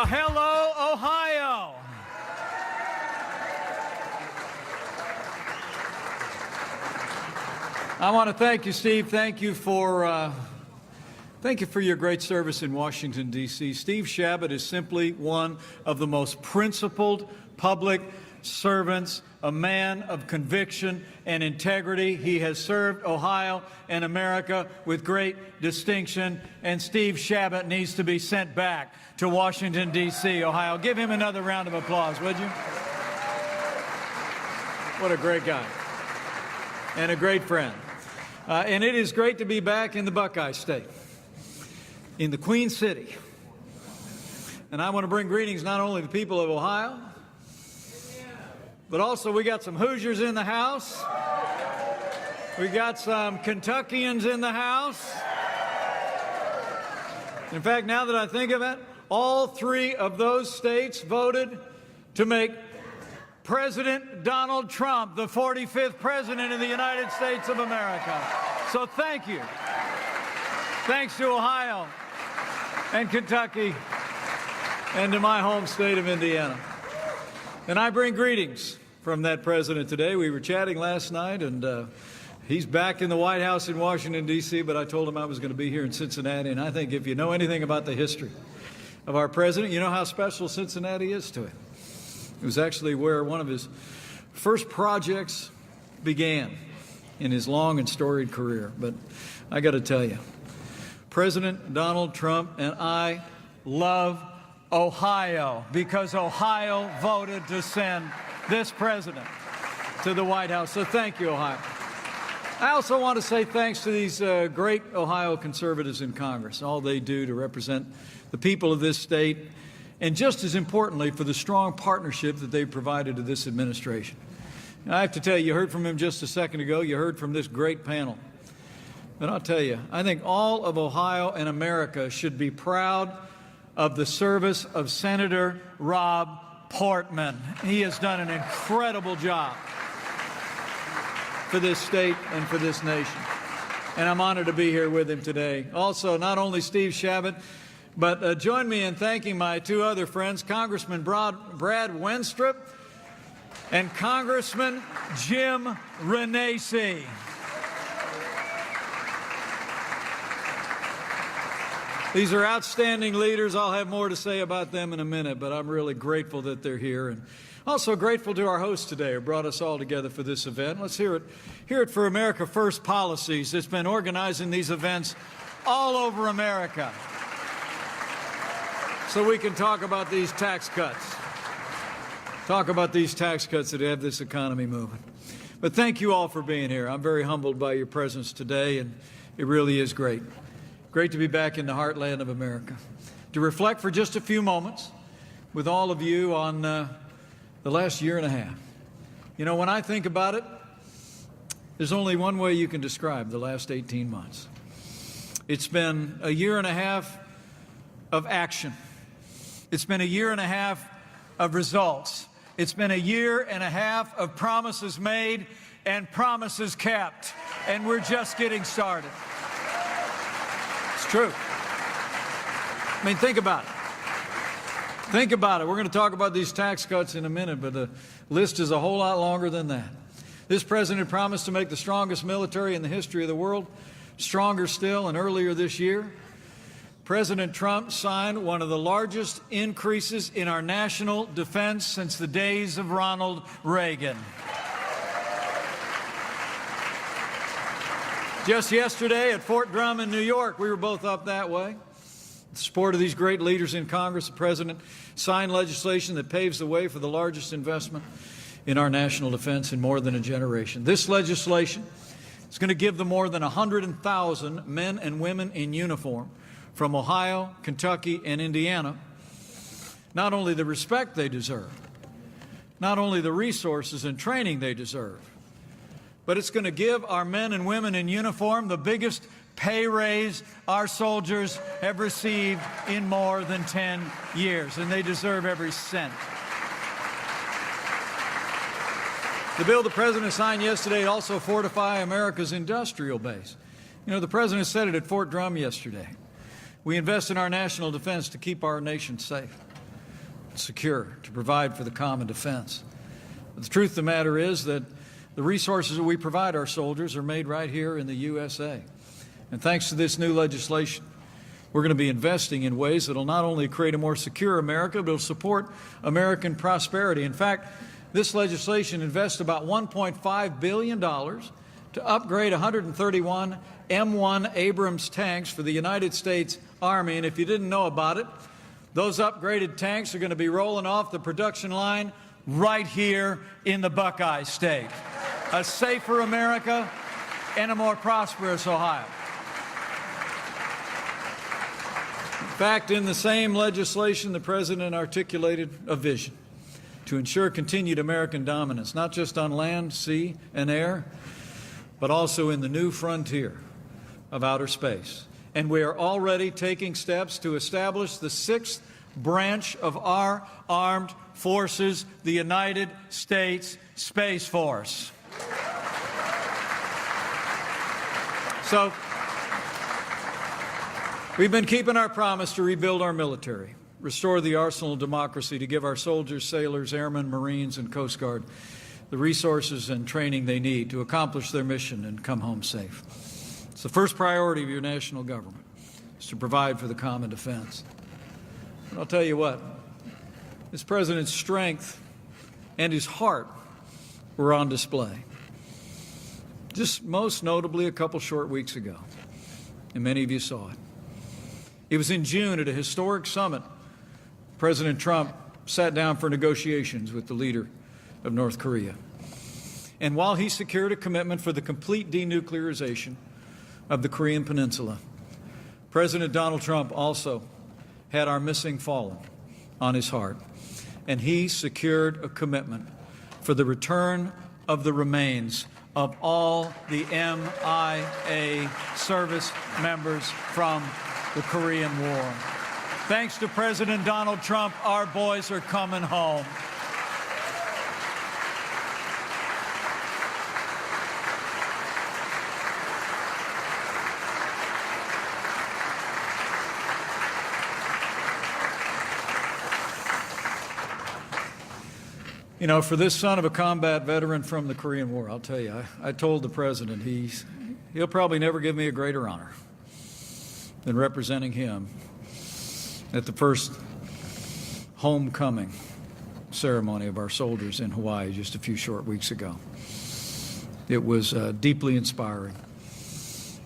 Well, hello, Ohio. I want to thank you, Steve. Thank you for your great service in Washington, D.C. Steve Chabot is simply one of the most principled public servants, a man of conviction and integrity. He has served Ohio and America with great distinction, and Steve Chabot needs to be sent back to Washington, D.C., Ohio. Give him another round of applause, would you? What a great guy and a great friend. And it is great to be back in the Buckeye State, in the Queen City. And I want to bring greetings not only to the people of Ohio, but also we got some Hoosiers in the house. We got some Kentuckians in the house. In fact, now that I think of it, all three of those states voted to make President Donald Trump the 45th President of the United States of America. So thank you. Thanks to Ohio and Kentucky and to my home state of Indiana. And I bring greetings from that president today. We were chatting last night, and he's back in the White House in Washington, D.C., but I told him I was going to be here in Cincinnati, and I think if you know anything about the history of our president, you know how special Cincinnati is to him. It was actually where one of his first projects began in his long and storied career. But I got to tell you, President Donald Trump and I love Ohio because Ohio voted to send this president to the White House. So thank you, Ohio. I also want to say thanks to these great Ohio conservatives in Congress, all they do to represent the people of this state, and just as importantly, for the strong partnership that they've provided to this administration. Now, I have to tell you, you heard from him just a second ago. You heard from this great panel. But I'll tell you, I think all of Ohio and America should be proud of the service of Senator Rob Portman. He has done an incredible job for this state and for this nation. And I'm honored to be here with him today. Also, not only Steve Chabot, but join me in thanking my two other friends, Congressman Brad Wenstrup and Congressman Jim Renacci. These are outstanding leaders. I'll have more to say about them in a minute, but I'm really grateful that they're here. And also grateful to our host today who brought us all together for this event. Let's hear it for America First Policies. It's been organizing these events all over America, so we can talk about these tax cuts. Talk about these tax cuts that have this economy moving. But thank you all for being here. I'm very humbled by your presence today, and it really is great. Great to be back in the heartland of America. To reflect for just a few moments with all of you on the last year and a half. You know, when I think about it, there's only one way you can describe the last 18 months. It's been a year and a half of action. It's been a year and a half of results. It's been a year and a half of promises made and promises kept. And we're just getting started. It's true. I mean, think about it. Think about it. We're going to talk about these tax cuts in a minute, but the list is a whole lot longer than that. This president promised to make the strongest military in the history of the world stronger still, and earlier this year, President Trump signed one of the largest increases in our national defense since the days of Ronald Reagan. Just yesterday at Fort Drum in New York, we were both up that way. With the support of these great leaders in Congress, the president signed legislation that paves the way for the largest investment in our national defense in more than a generation. This legislation is going to give the more than 100,000 men and women in uniform from Ohio, Kentucky, and Indiana not only the respect they deserve, not only the resources and training they deserve, but it's going to give our men and women in uniform the biggest pay raise our soldiers have received in more than 10 years, and they deserve every cent. The bill the president signed yesterday also fortify America's industrial base. You know, the president said it at Fort Drum yesterday. We invest in our national defense to keep our nation safe. secure, to provide for the common defense. But the truth of the matter is that the resources that we provide our soldiers are made right here in the USA. And thanks to this new legislation, we're going to be investing in ways that will not only create a more secure America, but will support American prosperity. In fact, this legislation invests about $1.5 billion to upgrade 131 M1 Abrams tanks for the United States Army. And if you didn't know about it, those upgraded tanks are going to be rolling off the production line right here in the Buckeye State. A safer America and a more prosperous Ohio. In fact, in the same legislation, the President articulated a vision to ensure continued American dominance, not just on land, sea, and air, but also in the new frontier of outer space. And we are already taking steps to establish the 6th branch of our armed forces, the United States Space Force. So, we've been keeping our promise to rebuild our military, restore the arsenal of democracy, to give our soldiers, sailors, airmen, Marines, and Coast Guard the resources and training they need to accomplish their mission and come home safe. It's the first priority of your national government, is to provide for the common defense. And I'll tell you what, this President's strength and his heart were on display. Just most notably a couple short weeks ago, and many of you saw it. It was in June at a historic summit. President Trump sat down for negotiations with the leader of North Korea. And while he secured a commitment for the complete denuclearization of the Korean Peninsula, President Donald Trump also had our missing fallen on his heart. And he secured a commitment for the return of the remains of all the MIA service members from the Korean War. Thanks to President Donald Trump, our boys are coming home. You know, for this son of a combat veteran from the Korean War, I'll tell you, I told the President he'll probably never give me a greater honor than representing him at the first homecoming ceremony of our soldiers in Hawaii just a few short weeks ago. It was deeply inspiring.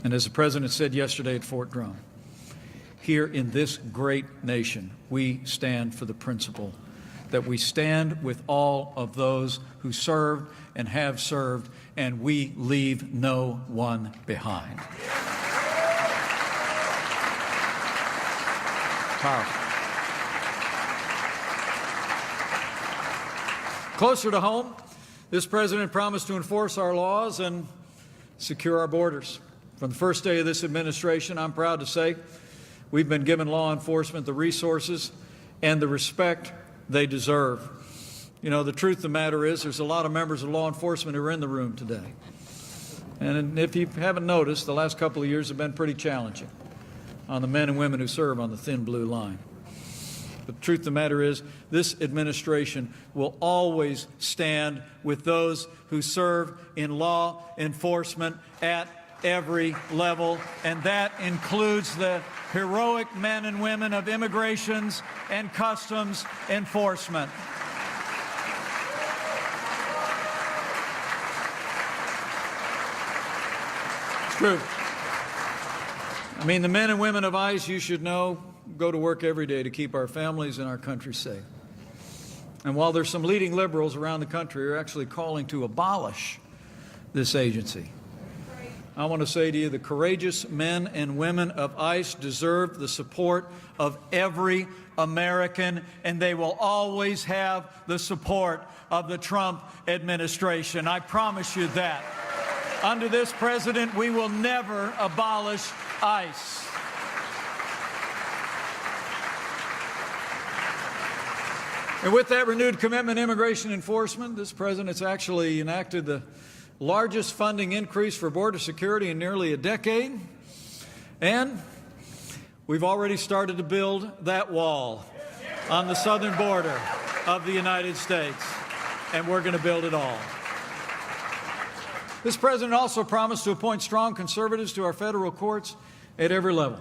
And as the President said yesterday at Fort Drum, here in this great nation, we stand for the principle that we stand with all of those who served and have served, and we leave no one behind. Powerful. Closer to home, this President promised to enforce our laws and secure our borders. From the first day of this administration, I'm proud to say we've been giving law enforcement the resources and the respect they deserve. You know, the truth of the matter is there's a lot of members of law enforcement who are in the room today. And if you haven't noticed, the last couple of years have been pretty challenging on the men and women who serve on the thin blue line. But the truth of the matter is this administration will always stand with those who serve in law enforcement at every level, and that includes the heroic men and women of immigrations and customs enforcement. It's true. I mean, the men and women of ICE, you should know, go to work every day to keep our families and our country safe. And while there's some leading liberals around the country who are actually calling to abolish this agency, I want to say to you, the courageous men and women of ICE deserve the support of every American, and they will always have the support of the Trump administration. I promise you that. Under this president, we will never abolish ICE. And with that renewed commitment to immigration enforcement, this president's actually enacted the largest funding increase for border security in nearly a decade. And we've already started to build that wall. on the southern border of the United States, and we're going to build it all. This president also promised to appoint strong conservatives to our federal courts at every level.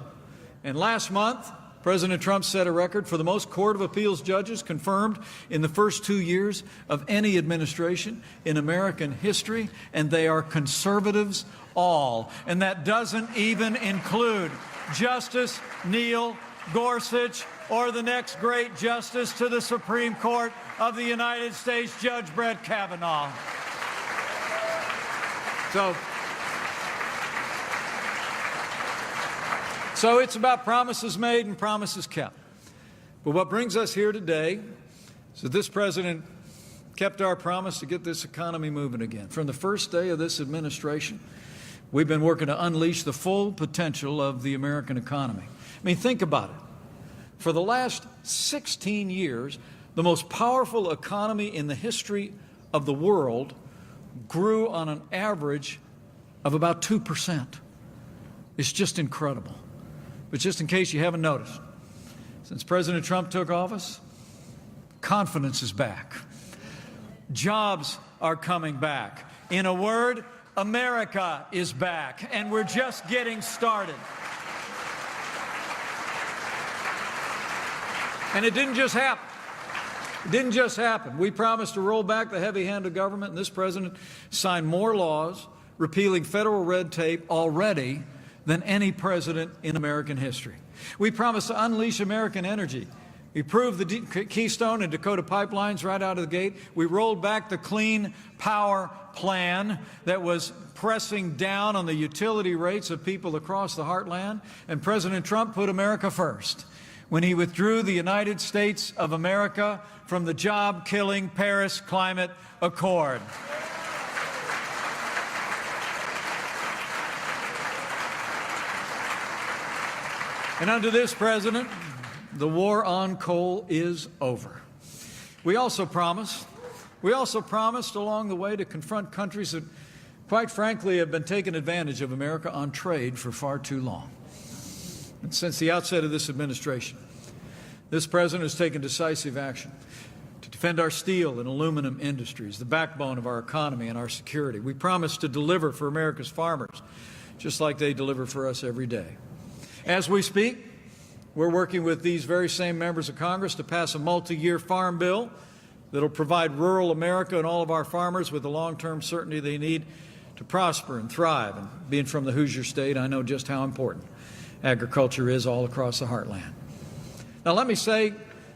And last month, President Trump set a record for the most Court of Appeals judges confirmed in the first 2 years of any administration in American history, and they are conservatives all. And that doesn't even include Justice Neil Gorsuch or the next great justice to the Supreme Court of the United States, Judge Brett Kavanaugh. So it's about promises made and promises kept. But what brings us here today is that this president kept our promise to get this economy moving again. From the first day of this administration, we've been working to unleash the full potential of the American economy. I mean, think about it. For the last 16 years, the most powerful economy in the history of the world grew on an average of about 2%. It's just incredible. But just in case you haven't noticed, since President Trump took office, confidence is back. Jobs are coming back. In a word, America is back, and we're just getting started. And it didn't just happen. It didn't just happen. We promised to roll back the heavy hand of government, and this president signed more laws repealing federal red tape already than any president in American history. We promised to unleash American energy. We approved the Keystone and Dakota pipelines right out of the gate. We rolled back the Clean Power Plan that was pressing down on the utility rates of people across the heartland. And President Trump put America first when he withdrew the United States of America from the job-killing Paris Climate Accord. And under this president, the war on coal is over. We also promised along the way to confront countries that, quite frankly, have been taking advantage of America on trade for far too long. And since the outset of this administration, this president has taken decisive action to defend our steel and aluminum industries, the backbone of our economy and our security. We promised to deliver for America's farmers, just like they deliver for us every day. As we speak, we're working with these very same members of Congress to pass a multi-year farm bill that will provide rural America and all of our farmers with the long-term certainty they need to prosper and thrive. And being from the Hoosier State, I know just how important agriculture is all across the heartland. Now, let me say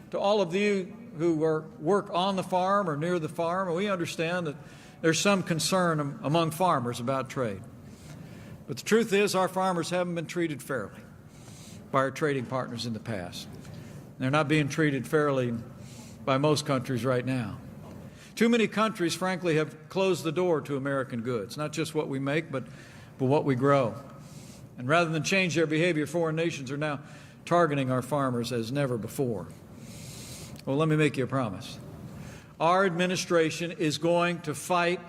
to all of you who work on the farm or near the farm, we understand that there's some concern among farmers about trade. But the truth is, our farmers haven't been treated fairly by our trading partners in the past. They're not being treated fairly by most countries right now. Too many countries, frankly, have closed the door to American goods, not just what we make, but what we grow. And rather than change their behavior, foreign nations are now targeting our farmers as never before. Well, let me make you a promise. Our administration is going to fight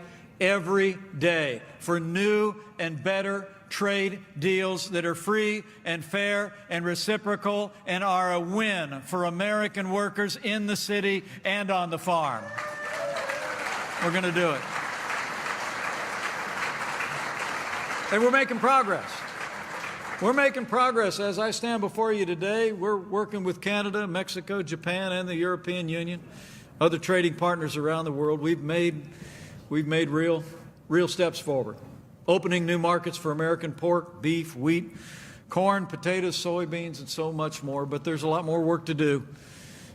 every day for new and better trade deals that are free and fair and reciprocal and are a win for American workers in the city and on the farm. We're going to do it. And we're making progress. We're making progress. As I stand before you today, we're working with Canada, Mexico, Japan, and the European Union, other trading partners around the world. We've made real steps forward, opening new markets for American pork, beef, wheat, corn, potatoes, soybeans, and so much more. But there's a lot more work to do,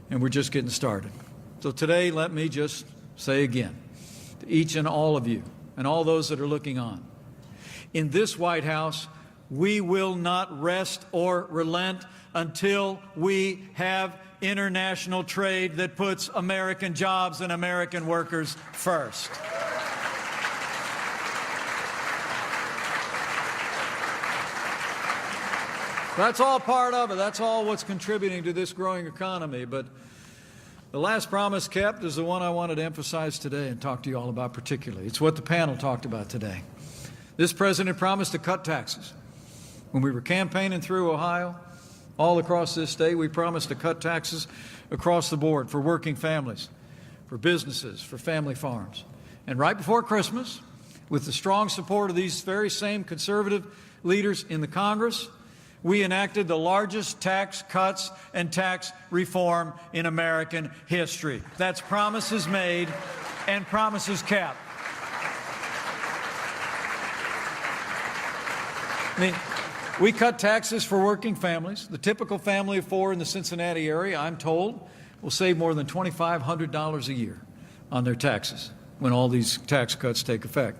and we're just getting started. So today, let me just say again to each and all of you and all those that are looking on, in this White House, we will not rest or relent until we have international trade that puts American jobs and American workers first. That's all part of it. That's all what's contributing to this growing economy. But the last promise kept is the one I wanted to emphasize today and talk to you all about particularly. It's what the panel talked about today. This president promised to cut taxes. When we were campaigning through Ohio, All across this state, we promised to cut taxes across the board for working families, for businesses, for family farms. And right before Christmas, with the strong support of these very same conservative leaders in the Congress, we enacted the largest tax cuts and tax reform in American history. That's promises made and promises kept. I mean, we cut taxes for working families. The typical family of four in the Cincinnati area, I'm told, will save more than $2,500 a year on their taxes when all these tax cuts take effect.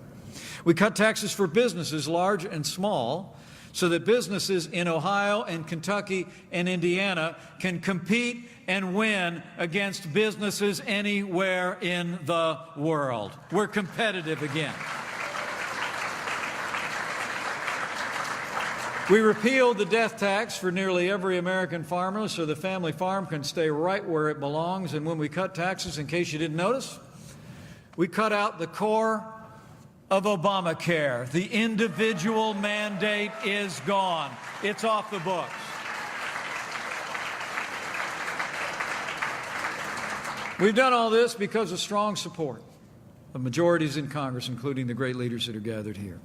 We cut taxes for businesses, large and small, so that businesses in Ohio and Kentucky and Indiana can compete and win against businesses anywhere in the world. We're competitive again. We repealed the death tax for nearly every American farmer so the family farm can stay right where it belongs. And when we cut taxes, in case you didn't notice, we cut out the core of Obamacare. The individual mandate is gone. It's off the books. We've done all this because of strong support of majorities in Congress, including the great leaders that are gathered here.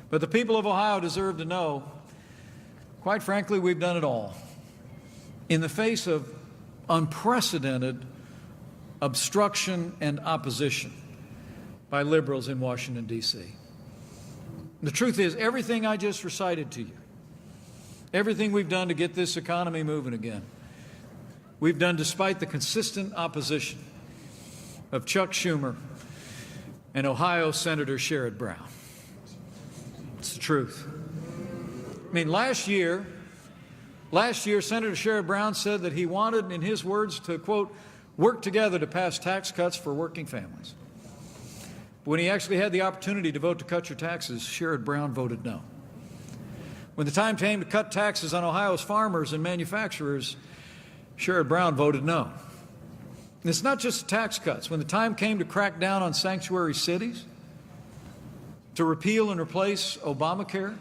But the people of Ohio deserve to know, quite frankly, we've done it all in the face of unprecedented obstruction and opposition by liberals in Washington, D.C. The truth is, everything I just recited to you, everything we've done to get this economy moving again, we've done despite the consistent opposition of Chuck Schumer and Ohio Senator Sherrod Brown. It's the truth. I mean, last year, Senator Sherrod Brown said that he wanted, in his words, to, quote, work together to pass tax cuts for working families. But when he actually had the opportunity to vote to cut your taxes, Sherrod Brown voted no. When the time came to cut taxes on Ohio's farmers and manufacturers, Sherrod Brown voted no. And it's not just tax cuts. When the time came to crack down on sanctuary cities, to repeal and replace Obamacare,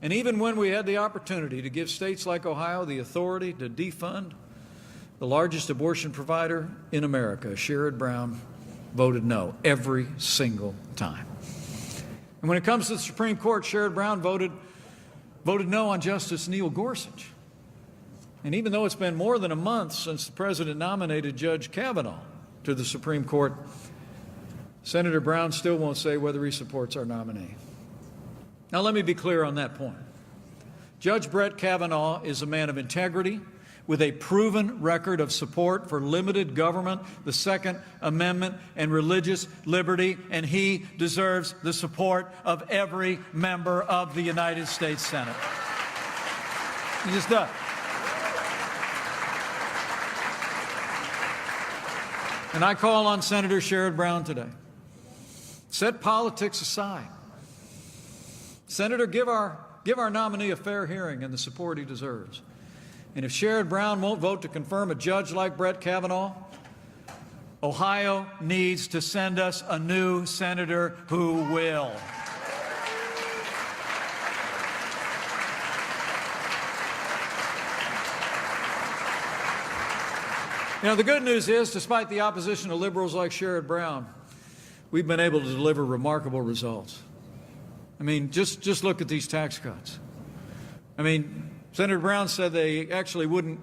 and even when we had the opportunity to give states like Ohio the authority to defund the largest abortion provider in America, Sherrod Brown voted no every single time. And when it comes to the Supreme Court, Sherrod Brown voted no on Justice Neil Gorsuch. And even though it's been more than a month since the president nominated Judge Kavanaugh to the Supreme Court, Senator Brown still won't say whether he supports our nominee. Now, let me be clear on that point. Judge Brett Kavanaugh is a man of integrity with a proven record of support for limited government, the Second Amendment, and religious liberty, and he deserves the support of every member of the United States Senate. He just does. And I call on Senator Sherrod Brown today. Set politics aside. Senator, give our nominee a fair hearing and the support he deserves. And if Sherrod Brown won't vote to confirm a judge like Brett Kavanaugh, Ohio needs to send us a new senator who will. You know, the good news is, despite the opposition of liberals like Sherrod Brown, we've been able to deliver remarkable results. I mean, just look at these tax cuts. I mean, Senator Brown said they actually wouldn't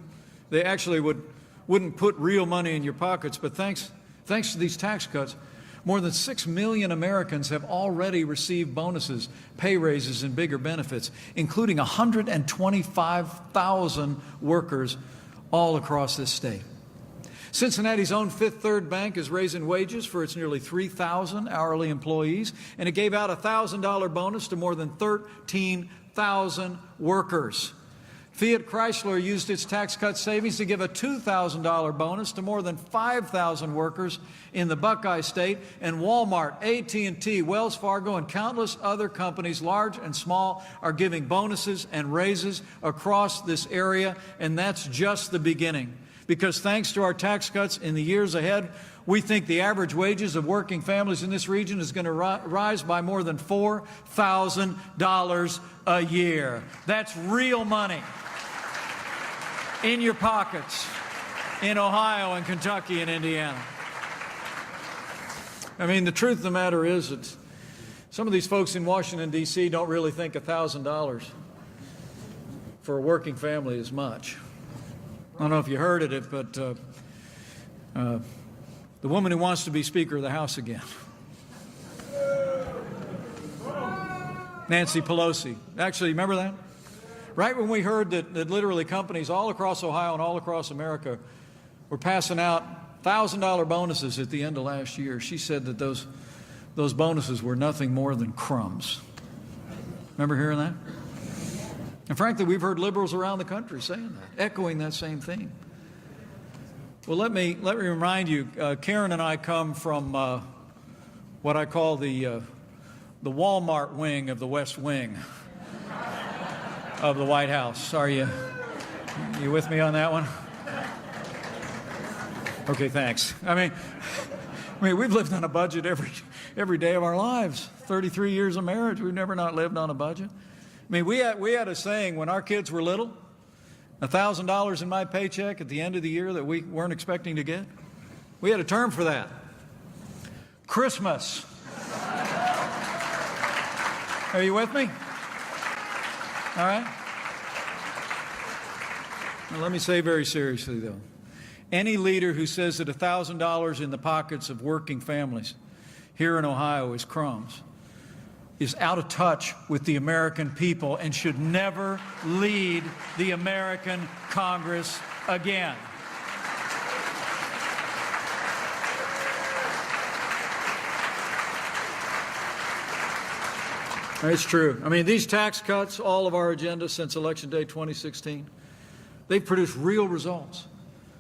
put real money in your pockets, but thanks to these tax cuts, more than 6 million Americans have already received bonuses, pay raises, and bigger benefits, including 125,000 workers all across this state. Cincinnati's own Fifth Third Bank is raising wages for its nearly 3,000 hourly employees, and it gave out a $1,000 bonus to more than 13,000 workers. Fiat Chrysler used its tax cut savings to give a $2,000 bonus to more than 5,000 workers in the Buckeye State, and Walmart, AT&T, Wells Fargo, and countless other companies, large and small, are giving bonuses and raises across this area, and that's just the beginning. Because thanks to our tax cuts in the years ahead, we think the average wages of working families in this region is going to rise by more than $4,000 a year. That's real money. in your pockets in Ohio and Kentucky and Indiana. I mean, the truth of the matter is that some of these folks in Washington, D.C. don't really think $1,000 for a working family is much. I don't know if you heard it, but the woman who wants to be Speaker of the House again, Nancy Pelosi. Actually, remember that? Right when we heard that literally companies all across Ohio and all across America were passing out $1,000 bonuses at the end of last year, she said that those bonuses were nothing more than crumbs. Remember hearing that? And frankly, we've heard liberals around the country saying that, echoing that same theme. Well, let me remind you, Karen and I come from what I call the Walmart wing of the West Wing of the White House. Are you with me on that one? Okay, thanks. I mean, we've lived on a budget every day of our lives. 33 years of marriage, we've never not lived on a budget. I mean, we had a saying when our kids were little, $1,000 in my paycheck at the end of the year that we weren't expecting to get. We had a term for that. Christmas. Are you with me? All right? Now, let me say very seriously, though. Any leader who says that $1,000 in the pockets of working families here in Ohio is crumbs is out of touch with the American people and should never lead the American Congress again. It's true. I mean, these tax cuts, all of our agendas since Election Day 2016, they've produced real results.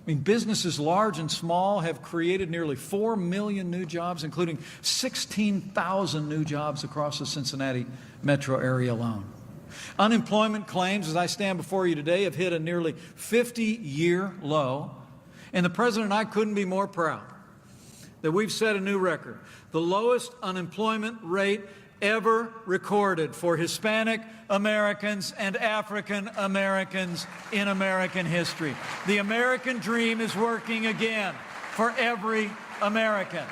I mean, businesses large and small have created nearly 4 million new jobs, including 16,000 new jobs across the Cincinnati metro area alone. Unemployment claims, as I stand before you today, have hit a nearly 50-year low. And the President and I couldn't be more proud that we've set a new record, the lowest unemployment rate ever recorded for Hispanic Americans and African Americans in American history. The American dream is working again for every American.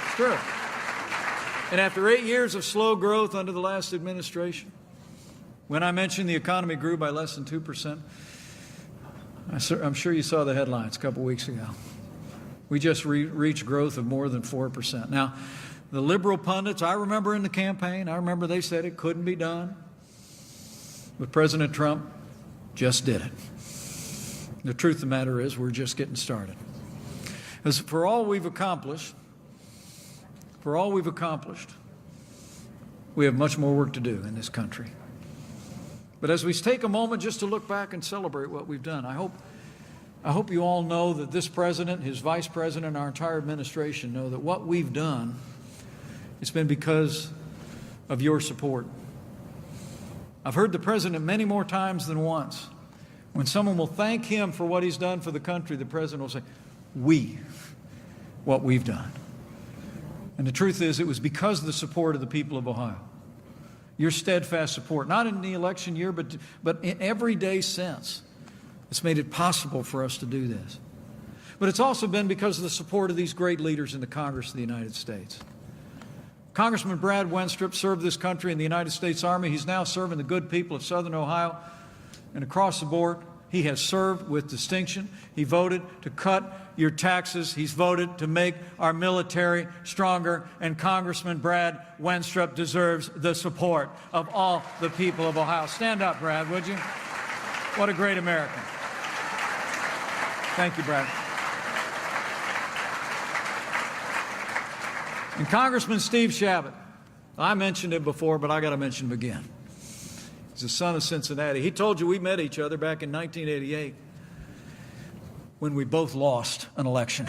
It's true. And after 8 years of slow growth under the last administration, when I mentioned the economy grew by less than 2%, I'm sure you saw the headlines a couple weeks ago. We just reached growth of more than 4%. Now, the liberal pundits, I remember in the campaign, I remember they said it couldn't be done. But President Trump just did it. The truth of the matter is we're just getting started. As for all we've accomplished, we have much more work to do in this country. But as we take a moment just to look back and celebrate what we've done, I hope you all know that this president, his vice president, and our entire administration know that what we've done, it's been because of your support. I've heard the president many more times than once. When someone will thank him for what he's done for the country, the president will say, what we've done. And the truth is, it was because of the support of the people of Ohio. Your steadfast support, not in the election year, but in every day since. It's made it possible for us to do this. But it's also been because of the support of these great leaders in the Congress of the United States. Congressman Brad Wenstrup served this country in the United States Army. He's now serving the good people of Southern Ohio. And across the board, he has served with distinction. He voted to cut your taxes. He's voted to make our military stronger. And Congressman Brad Wenstrup deserves the support of all the people of Ohio. Stand up, Brad, would you? What a great American. Thank you, Brad. And Congressman Steve Chabot, I mentioned him before, but I got to mention him again. He's the son of Cincinnati. He told you we met each other back in 1988 when we both lost an election.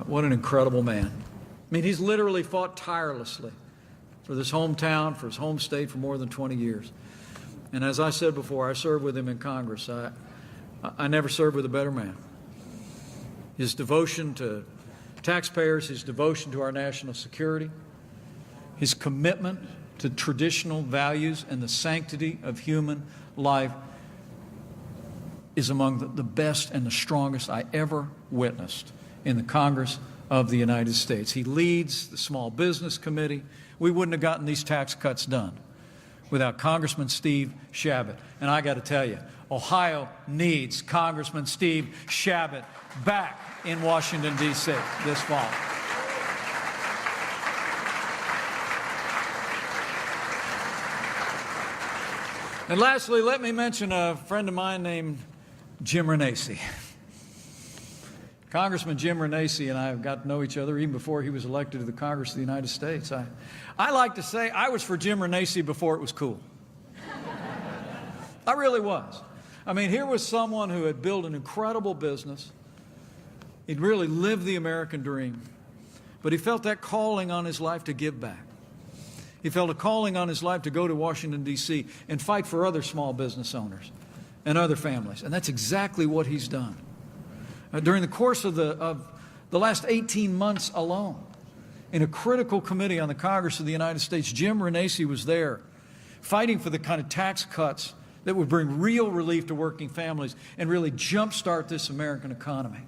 What an incredible man. I mean, he's literally fought tirelessly for this hometown, for his home state for more than 20 years. And as I said before, I served with him in Congress. I never served with a better man. His devotion to taxpayers, his devotion to our national security, his commitment to traditional values and the sanctity of human life is among the best and the strongest I ever witnessed in the Congress of the United States. He leads the Small Business Committee. We wouldn't have gotten these tax cuts done without Congressman Steve Chabot. And I got to tell you, Ohio needs Congressman Steve Chabot back in Washington, D.C. this fall. And lastly, let me mention a friend of mine named Jim Renacci. Congressman Jim Renacci and I have got to know each other even before he was elected to the Congress of the United States. I like to say I was for Jim Renacci before it was cool. I really was. I mean, here was someone who had built an incredible business. He'd really lived the American dream. But he felt that calling on his life to give back. He felt a calling on his life to go to Washington, D.C. and fight for other small business owners and other families. And that's exactly what he's done. During the course of the last 18 months alone, in a critical committee on the Congress of the United States, Jim Renacci was there fighting for the kind of tax cuts that would bring real relief to working families and really jumpstart this American economy.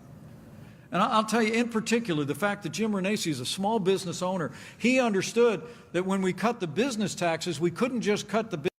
And I'll tell you, in particular, the fact that Jim Renacci is a small business owner, he understood that when we cut the business taxes, we couldn't just cut the